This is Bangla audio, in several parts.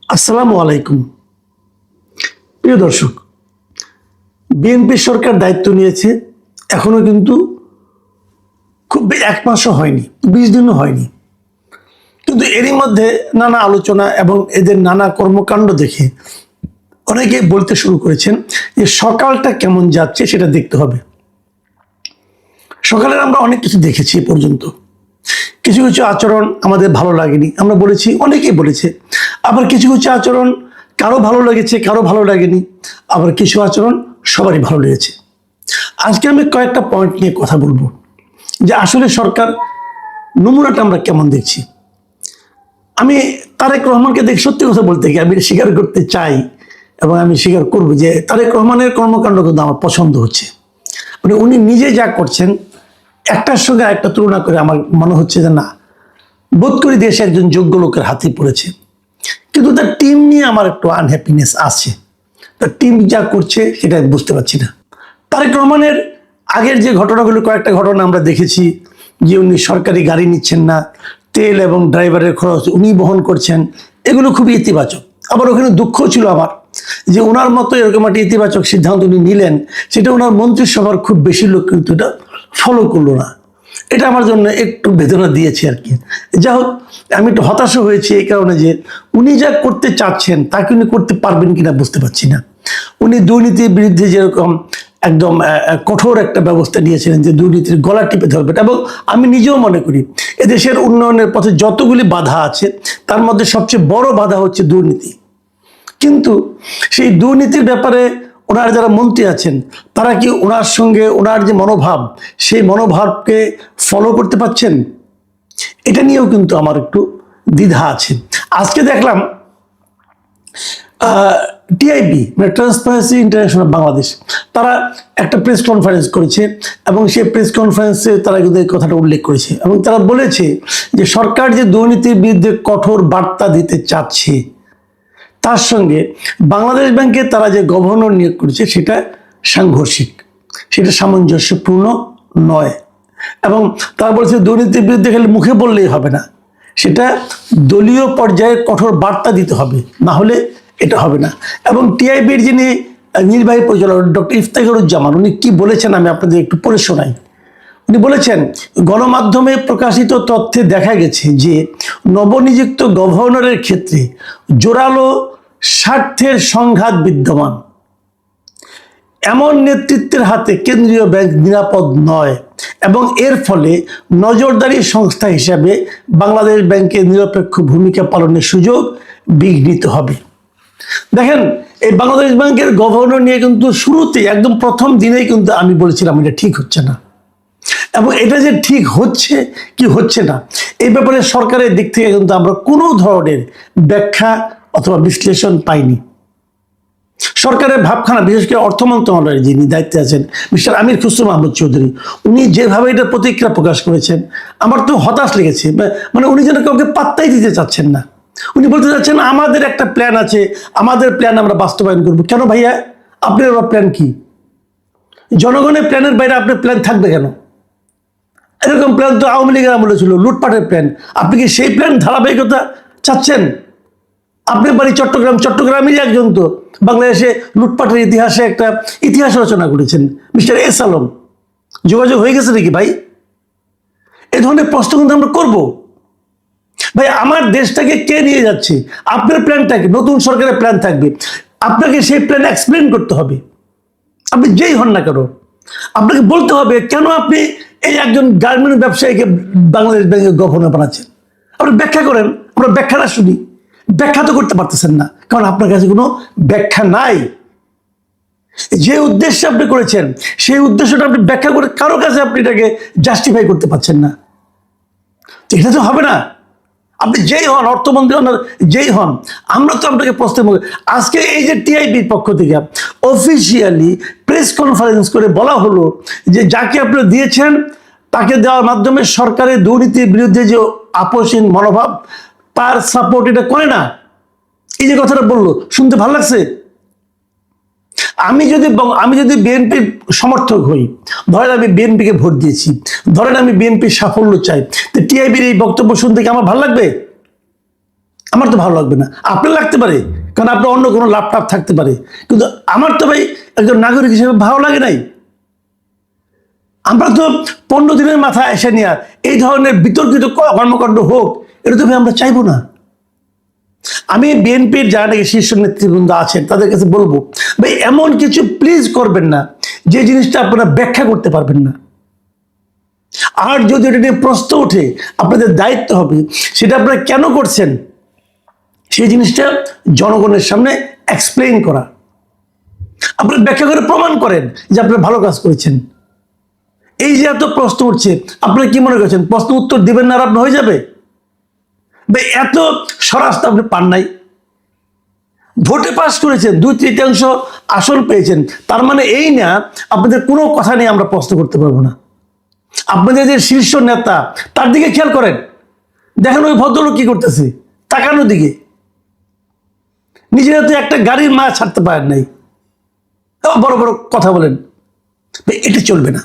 আসসালামু আলাইকুম। প্রিয় দর্শক, বিএনপি সরকার দায়িত্ব নিয়েছে, এখনো কিন্তু খুব এক মাসও হয়নি, 20 দিনও হয়নি। কিন্তু এরই মধ্যে নানা আলোচনা এবং এদের নানা কর্মকাণ্ড দেখে অনেকে বলতে শুরু করেছেন যে সকালটা কেমন যাচ্ছে সেটা দেখতে হবে। সকালের আমরা অনেক কিছু দেখেছি এ পর্যন্ত। কিছু কিছু আচরণ আমাদের ভালো লাগেনি, আমরা বলেছি, অনেকেই বলেছে। আবার কিছু কিছু আচরণ কারো ভালো লেগেছে, কারো ভালো লাগেনি। আবার কিছু আচরণ সবারই ভালো লেগেছে। আজকে আমি কয়েকটা পয়েন্ট নিয়ে কথা বলবো যে আসলে সরকার নমুনাটা আমরা কেমন দেখছি। আমি তারেক রহমানকে দেখে সত্যি কথা বলতে গিয়ে আমি স্বীকার করতে চাই এবং আমি স্বীকার করবো যে তারেক রহমানের কর্মকাণ্ড কিন্তু আমার পছন্দ হচ্ছে। মানে উনি নিজে যা করছেন একটার সঙ্গে একটা তুলনা করে আমার মনে হচ্ছে যে না, বোধ করি দেশে একজন যোগ্য লোকের হাতে পড়েছে। কিন্তু তার টিম নিয়ে আমার একটু আনহ্যাপিনেস আছে। তার টিম যা করছে সেটা বুঝতে পারছি না। তারেক রহমানের আগের যে ঘটনাগুলো, কয়েকটা ঘটনা আমরা দেখেছি যে উনি সরকারি গাড়ি নিচ্ছেন না, তেল এবং ড্রাইভারের খরচ উনি বহন করছেন, এগুলো খুবই ইতিবাচক। আবার ওখানে দুঃখ ছিল আমার যে ওনার মতো এরকম একটা ইতিবাচক সিদ্ধান্ত উনি নিলেন, সেটা ওনার মন্ত্রিসভার খুব বেশি লোক কিন্তু এটা ফলো করলো না। এটা আমার জন্য একটু বেদনা দিয়েছে আর কি। যাই হোক, আমি একটু হতাশ হয়েছি এই কারণে যে উনি যা করতে চাচ্ছেন তাকে উনি করতে পারবেন কিনা বুঝতে পারছি না। উনি দুর্নীতির বিরুদ্ধে যেরকম একদম কঠোর একটা ব্যবস্থা নিয়েছিলেন যে দুর্নীতির গলা টিপে ধরবেন, এবং আমি নিজেও মনে করি এদেশের উন্নয়নের পথে যতগুলি বাধা আছে তার মধ্যে সবচেয়ে বড় বাধা হচ্ছে দুর্নীতি। কিন্তু সেই দুর্নীতির ব্যাপারে ওনার যারা মন্ত্রী আছেন তারা কি ওনার সঙ্গে ওনার যে মনোভাব সেই মনোভাবকে ফলো করতে পারছেন? এটা নিয়েও কিন্তু আমার একটু দ্বিধা আছে। আজকে দেখলাম টিআইবি মানে ট্রান্সপারেন্সি ইন্টারন্যাশনাল বাংলাদেশ, তারা একটা প্রেস কনফারেন্স করেছে এবং সেই প্রেস কনফারেন্সে তারা কিন্তু এই কথাটা উল্লেখ করেছে এবং তারা বলেছে যে সরকার যে দুর্নীতির বিরুদ্ধে কঠোর বার্তা দিতে চাচ্ছে তার সঙ্গে বাংলাদেশ ব্যাংকে তারা যে গভর্নর নিয়োগ করেছে সেটা সাংঘর্ষিক, সেটা সামঞ্জস্যপূর্ণ নয়। এবং তারা বলছে দুর্নীতির বিরুদ্ধে খালি মুখে বললেই হবে না, সেটা দলীয় পর্যায়ে কঠোর বার্তা দিতে হবে, না হলে এটা হবে না। এবং টিআইবির যিনি নির্বাহী পরিচালক ডক্টর ইফতেখারুজ্জামান, উনি কি বলেছেন আমি আপনাদের একটু পড়ে শোনাই। উনি বলেছেন, গণমাধ্যমে প্রকাশিত তথ্যে দেখা গেছে যে নবনিযুক্ত গভর্নরের ক্ষেত্রে জোরালো স্বার্থের সংঘাত বিদ্যমান। এমন নেতৃত্বের হাতে কেন্দ্রীয় ব্যাংক নিরাপদ নয় এবং এর ফলে নজরদারি সংস্থা হিসাবে বাংলাদেশ ব্যাংকের নিরপেক্ষ ভূমিকা পালনের সুযোগ বিঘ্নিত হবে। দেখেন, এই বাংলাদেশ ব্যাংকের গভর্নর নিয়ে কিন্তু শুরুতেই একদম প্রথম দিনেই কিন্তু আমি বলেছিলাম এটা ঠিক হচ্ছে না, এবং এটা যে ঠিক হচ্ছে কি হচ্ছে না এই ব্যাপারে সরকারের দিক থেকে কিন্তু আমরা কোনো ধরনের ব্যাখ্যা অথবা বিশ্লেষণ পাইনি। সরকারের ভাবখানা, বিশেষ করে অর্থ মন্ত্রণালয়ের যিনি দায়িত্বে আছেন মিস্টার আমির খুসরো মাহমুদ চৌধুরী, উনি যেভাবে এটা প্রতিক্রিয়া প্রকাশ করেছেন আমার তো হতাশ লেগেছে। মানে উনি যেন কাউকে পাত্তাই দিতে চাচ্ছেন না। উনি বলতে চাচ্ছেন আমাদের একটা প্ল্যান আছে, আমাদের প্ল্যান আমরা বাস্তবায়ন করবো। কেন ভাইয়া, আপনার প্ল্যান কি? জনগণের প্ল্যানের বাইরে আপনার প্ল্যান থাকবে কেন? এরকম প্ল্যান তো আওয়ামী লীগের আমলে ছিল, লুটপাটের প্ল্যান। আপনি কি সেই প্ল্যান ধারাবাহিকতা চাচ্ছেন? আপনার বাড়ি চট্টগ্রাম, চট্টগ্রামেরই একজন তো বাংলাদেশে লুটপাটের ইতিহাসে একটা ইতিহাস রচনা করেছেন মিস্টার এস আলম। যোগাযোগ হয়ে গেছে নাকি ভাই? এই ধরনের প্রশ্ন কিন্তু আমরা করবো। ভাই, আমার দেশটাকে কে নিয়ে যাচ্ছে? আপনার প্ল্যানটা কি? নতুন সরকারের প্ল্যান থাকবে, আপনাকে সেই প্ল্যান এক্সপ্লেন করতে হবে। আপনি যেই হন না কেন আপনাকে বলতে হবে কেন আপনি এই একজন গার্মেন্টস ব্যবসায়ীকে বাংলাদেশ ব্যাংকের গভর্নর বানাচ্ছেন। আপনি ব্যাখ্যা করেন, আমরা ব্যাখ্যাটা শুনি। ব্যাখ্যা তো করতে পারতেছেন না, কারণ আপনার কাছে কোনো ব্যাখ্যা নাই। যে উদ্দেশ্যে আপনি করেছেন সেই উদ্দেশ্যটা আপনি ব্যাখ্যা করে কারো কাছে আপনি এটাকে জাস্টিফাই করতে পারছেন না। এটা তো হবে না। আপনি যেই হন, অর্থমন্ত্রী হন, যেই হন, আমরা তো আপনাকে প্রশ্ন। আজকে এই যে টিআইবির পক্ষ থেকে অফিসিয়ালি প্রেস কনফারেন্স করে বলা হলো যে যাকে আপনি দিয়েছেন তাকে দেওয়ার মাধ্যমে সরকারের দুর্নীতির বিরুদ্ধে যে আপোষহীন মনোভাব তার সাপোর্ট এটা করে না। এই যে কথাটা বললো, শুনতে ভালো লাগছে। আমি যদি বিএনপির সমর্থক হই, ধরেন আমি বিএনপিকে ভোট দিয়েছি, ধরেন আমি বিএনপির সাফল্য চাই, তো টিআইবির এই বক্তব্য শুনতে কি আমার ভালো লাগবে? আমার তো ভালো লাগবে না, আপনার লাগতে পারে, কারণ আপনার অন্য কোনো লাভ টাভ থাকতে পারে, কিন্তু আমার তো ভাই একজন নাগরিক হিসেবে ভালো লাগে নাই। আমরা তো 15 দিনের মাথায় এসে নিয়ে এই ধরনের বিতর্কিত কর্মকাণ্ড হোক, এটা তো ভাই আমরা চাইবো না। আমি বিএনপির যারা নাকি শীর্ষ নেতৃবৃন্দ আছেন তাদের কাছে বলবো, ভাই এমন কিছু প্লিজ করবেন না যে জিনিসটা আপনারা ব্যাখ্যা করতে পারবেন না। আর যদি এটা নিয়ে প্রশ্ন ওঠে, আপনাদের দায়িত্ব হবে সেটা আপনারা কেন করছেন সেই জিনিসটা জনগণের সামনে এক্সপ্লেইন করা। আপনারা ব্যাখ্যা করে প্রমাণ করেন যে আপনারা ভালো কাজ করেছেন। এই যে এত প্রশ্ন উঠছে, আপনারা কি মনে করছেন প্রশ্ন উত্তর দিবেন না আর আপনার হয়ে যাবে? এত স্বরাষ্ট্র আপনি পান নাই, ভোটে পাস করেছেন, 2/3 আসন পেয়েছেন, তার মানে এই না আপনাদের কোনো কথা নিয়ে আমরা প্রশ্ন করতে পারবো না। আপনাদের যে শীর্ষ নেতা তার দিকে খেয়াল করেন, দেখেন ওই ভদ্রলোক কি করতেছে, তাকানোর দিকে। নিজেরা তো একটা গাড়ির মায়া ছাড়তে পারেন নাই, বড় বড় কথা বলেন, এটা চলবে না।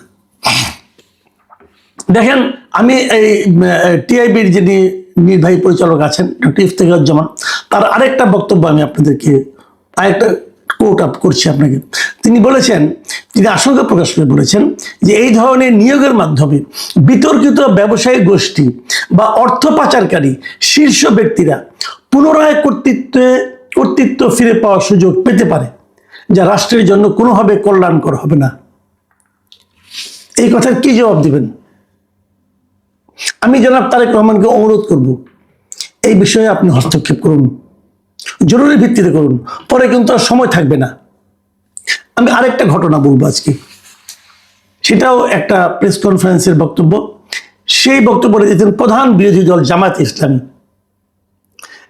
দেখেন আমি এই টিআইবির যিনি নির্বাহী পরিচালক আছেন ডক্টর ইফতেখারুজ্জামান, তার আরেকটা বক্তব্য আমি আপনাদেরকে আরেকটা কোট আপ করছি আপনাকে। তিনি বলেছেন, তিনি আশঙ্কা প্রকাশ করে বলেছেন যে এই ধরনের নিয়োগের মাধ্যমে বিতর্কিত ব্যবসায়ী গোষ্ঠী বা অর্থ পাচারকারী শীর্ষ ব্যক্তিরা পুনরায় কর্তৃত্ব ফিরে পাওয়ার সুযোগ পেতে পারে, যা রাষ্ট্রের জন্য কোনোভাবে কল্যাণকর হবে না। এই কথার কি জবাব দিবেন? আমি জনাব তারেক রহমানকে অনুরোধ করব, এই বিষয়ে আপনি হস্তক্ষেপ করুন, জরুরি ভিত্তিতে করুন, পরে কিন্তু আর সময় থাকবে না। আমি আরেকটা ঘটনা বলবো আজকে, সেটাও একটা প্রেস কনফারেন্সের বক্তব্য। সেই বক্তব্য দিয়েছেন প্রধান বিরোধী দল জামায়াতে ইসলামী।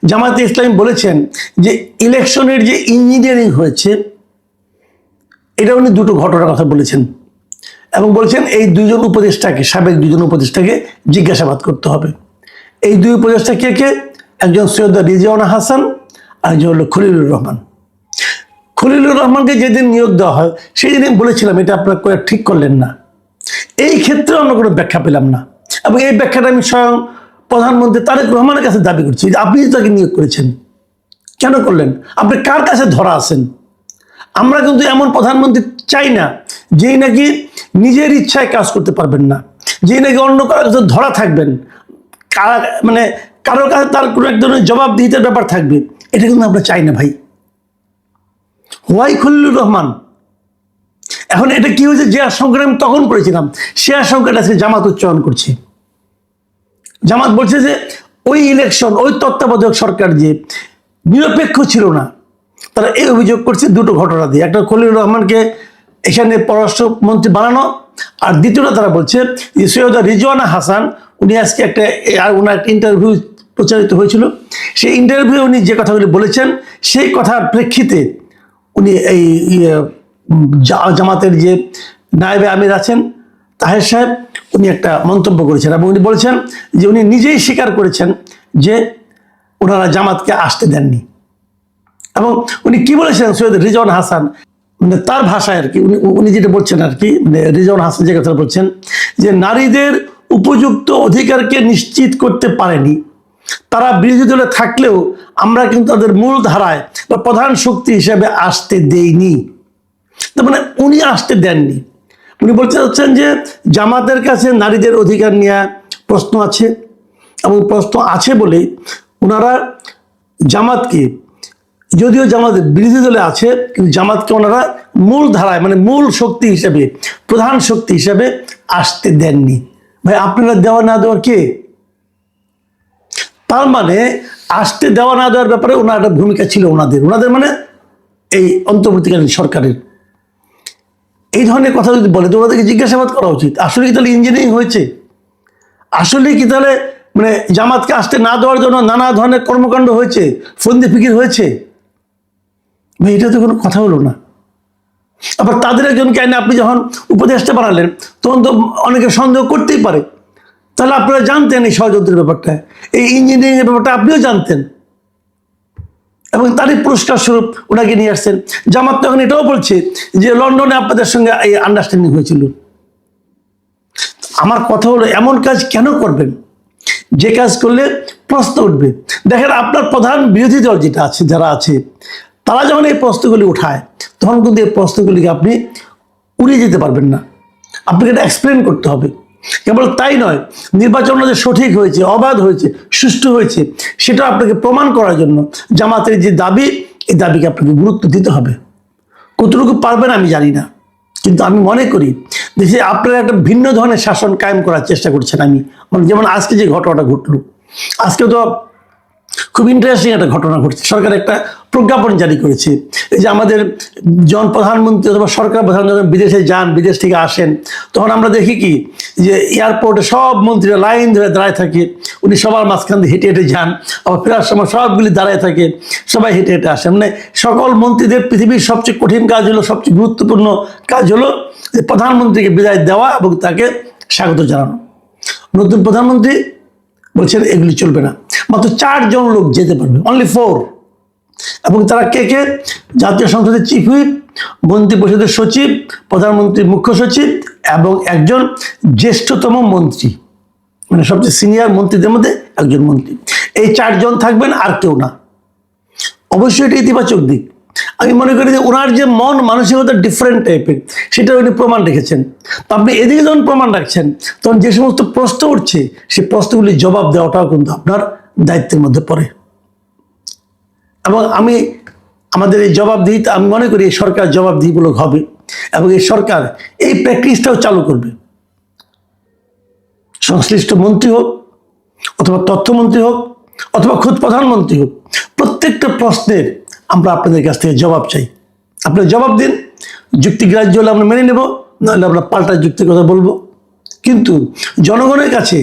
জামায়াতে ইসলামী বলেছেন যে ইলেকশনের যে ইঞ্জিনিয়ারিং হয়েছে, এটা উনি দুটো ঘটনার কথা বলেছেন এবং বলছেন এই দুইজন উপদেষ্টাকে, সাবেক দুইজন উপদেষ্টাকে জিজ্ঞাসাবাদ করতে হবে। এই দুই উপদেষ্টা কে কে? একজন সৈয়দ রিজওয়ানা হাসান আর একজন হলো খলিলুর রহমান। খলিলুর রহমানকে যেদিন নিয়োগ দেওয়া হয় সেই দিন বলেছিলাম এটা আপনারা করে ঠিক করলেন না। এই ক্ষেত্রে অন্য কোনো ব্যাখ্যা পেলাম না, এবং এই ব্যাখ্যাটা আমি স্বয়ং প্রধানমন্ত্রী তারেক রহমানের কাছে দাবি করছি যে আপনি তাকে নিয়োগ করেছেন, কেন করলেন? আপনি কার কাছে ধরা আছেন? আমরা কিন্তু এমন প্রধানমন্ত্রী চাই না যেই নাকি নিজের ইচ্ছায় কাজ করতে পারবেন না, যেই নাকি অন্য কারো কাছে ধরা থাকবেন, মানে কারোর কাছে তার কোনো এক ধরনের জবাবদিহিতার ব্যাপার থাকবে, এটা কিন্তু আমরা চাই না ভাই। হোয়াই খলিলুর রহমান? এখন এটা কি হয়েছে, যে আশঙ্কাটা আমি তখন করেছিলাম সে আশঙ্কাটা আজকে জামাত উচ্চারণ করছে। জামাত বলছে যে ওই ইলেকশন, ওই তত্ত্বাবধায়ক সরকার যে নিরপেক্ষ ছিল না, তারা এই অভিযোগ করছে দুটো ঘটনা দিয়ে। একটা খলিলুর রহমানকে এখানে পররাষ্ট্রমন্ত্রী বানানো, আর দ্বিতীয়টা তারা বলছে যে সৈয়দ রিজওয়ানা হাসান, উনি আজকে ওনার একটা ইন্টারভিউ প্রচারিত হয়েছিল, সেই ইন্টারভিউ উনি যে কথাগুলি বলেছেন সেই কথার প্রেক্ষিতে উনি এই জামাতের যে নায়েবে আমির আছেন তাহের সাহেব, উনি একটা মন্তব্য করেছেন এবং উনি বলেছেন যে উনি নিজেই স্বীকার করেছেন যে ওনারা জামাতকে আসতে দেননি। এবং উনি কি বলেছেন, সৈয়দ রিজওয়ান হাসান, মানে তার ভাষায় আর কি উনি যেটা বলছেন আর কি, মানে রিজওয়ান হাসান যে কথা বলছেন যে নারীদের উপযুক্ত অধিকারকে নিশ্চিত করতে পারেনি, তারা বিরোধী দলে থাকলেও আমরা কিন্তু তাদের মূল ধারায় বা প্রধান শক্তি হিসেবে আসতে দেইনি। তার মানে উনি আসতে দেননি। উনি বলতে চাচ্ছেন যে জামাতের কাছে নারীদের অধিকার নিয়ে প্রশ্ন আছে, এবং প্রশ্ন আছে বলেই ওনারা জামাতকে, যদিও জামাত বিরোধী দলে আছে কিন্তু জামাতকে ওনারা মূল ধারায় মানে মূল শক্তি হিসেবে, প্রধান শক্তি হিসেবে আসতে দেননি। ভাই আপনারা দেওয়া না দেওয়ার কে? তার মানে আসতে দেওয়া না দেওয়ার ব্যাপারে ওনার একটা ভূমিকা ছিল ওনাদের মানে এই অন্তর্বর্তীকালীন সরকারের। এই ধরনের কথা যদি বলে তো ওনাদেরকে জিজ্ঞাসাবাদ করা উচিত, আসলে কি তাহলে ইঞ্জিনিয়ারিং হয়েছে? আসলে কি তাহলে মানে জামাতকে আসতে না দেওয়ার জন্য নানা ধরনের কর্মকাণ্ড হয়েছে, ফন্দি ফিকির হয়েছে? ভাই এটা তো কোনো কথা হলো না। আবার তাদের একজনকে আইনে আপনি যখন উপদেষ্টা বানালেন তখন তো অনেকে সন্দেহ করতেই পারে, তাহলে আপনারা জানতেন এই ষড়যন্ত্রের ব্যাপারটা, এই ইঞ্জিনিয়ারিং এর ব্যাপারটা আপনিও জানতেন, এবং তারই পুরস্কার স্বরূপ ওনাকে নিয়ে আসছেন। জামাত তখন এটাও বলছে যে লন্ডনে আপনাদের সঙ্গে এই আন্ডারস্ট্যান্ডিং হয়েছিল। আমার কথা হলো এমন কাজ কেন করবেন যে কাজ করলে প্রশ্ন উঠবে? দেখেন, আপনার প্রধান বিরোধী দল যেটা আছে, যারা আছে, তারা যখন এই প্রশ্নগুলি উঠায়, তখন কিন্তু এই প্রশ্নগুলিকে আপনি উড়িয়ে যেতে পারবেন না। আপনাকে এটা এক্সপ্লেন করতে হবে। কেবল তাই নয়, নির্বাচনটা যে সঠিক হয়েছে, অবাধ হয়েছে, সুষ্ঠু হয়েছে, সেটা আপনাকে প্রমাণ করার জন্য জামাতের যে দাবি, এই দাবিকে আপনাকে গুরুত্ব দিতে হবে। কতটুকু পারবেন আমি জানি না, কিন্তু আমি মনে করি দেশে আপনারা একটা ভিন্ন ধরনের শাসন কায়েম করার চেষ্টা করছেন। আমি মানে যেমন আজকে যে ঘটনাটা ঘটলো, আজকে তো খুব ইন্টারেস্টিং একটা ঘটনা ঘটছে। সরকার একটা প্রজ্ঞাপন জারি করেছে, এই যে আমাদের প্রধানমন্ত্রী অথবা সরকার প্রধান যখন বিদেশে যান, বিদেশ থেকে আসেন, তখন আমরা দেখি কি যে এয়ারপোর্টে সব মন্ত্রীরা লাইন ধরে দাঁড়ায় থাকে, উনি সবার মাঝখান দিয়ে হেঁটে হেঁটে যান, আবার ফেরার সময় সবগুলি দাঁড়ায় থাকে, সবাই হেঁটে হেঁটে আসেন। মানে সকল মন্ত্রীদের পৃথিবীর সবচেয়ে কঠিন কাজ হলো, সবচেয়ে গুরুত্বপূর্ণ কাজ হলো যে প্রধানমন্ত্রীকে বিদায় দেওয়া এবং তাকে স্বাগত জানানো। নতুন প্রধানমন্ত্রী বলছেন এগুলি চলবে না, মাত্র 4 জন লোক যেতে পারবে, অনলি 4। এবং তারা কে কে? জাতীয় সংসদের চিফ হুইপ, মন্ত্রী পরিষদের সচিব, প্রধানমন্ত্রীর মুখ্য সচিব এবং একজন জ্যেষ্ঠতম মন্ত্রী, মানে সবচেয়ে সিনিয়র মন্ত্রীদের মধ্যে একজন মন্ত্রী। এই 4 জন থাকবেন, আর কেউ না। অবশ্যই এটা ইতিবাচক দিক। আমি মনে করি যে ওনার যে মন মানসিকতা ডিফারেন্ট টাইপের, সেটা উনি প্রমাণ রেখেছেন। তো আপনি এদিকে যখন প্রমাণ রাখছেন, তখন যে সমস্ত প্রশ্ন উঠছে, সেই প্রশ্নগুলির জবাব দেওয়াটাও কিন্তু আপনার দায়িত্বের মধ্যে পড়ে। এবং আমাদের এই জবাবদিহিতা, আমি মনে করি এই সরকার জবাবদিহিমূলক হবে এবং এই সরকার এই প্র্যাকটিসটাও চালু করবে। সংশ্লিষ্ট মন্ত্রী হোক অথবা তথ্যমন্ত্রী হোক অথবা খোদ প্রধানমন্ত্রী হোক, প্রত্যেকটা প্রশ্নের আমরা আপনাদের কাছ থেকে জবাব চাই। আপনারা জবাব দিন, যুক্তিগ্রাহ্য হলে আমরা মেনে নেব, নাহলে আমরা পাল্টা যুক্তির কথা বলবো। কিন্তু জনগণের কাছে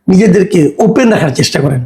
নিজেদেরকে ওপেন রাখার চেষ্টা করেন।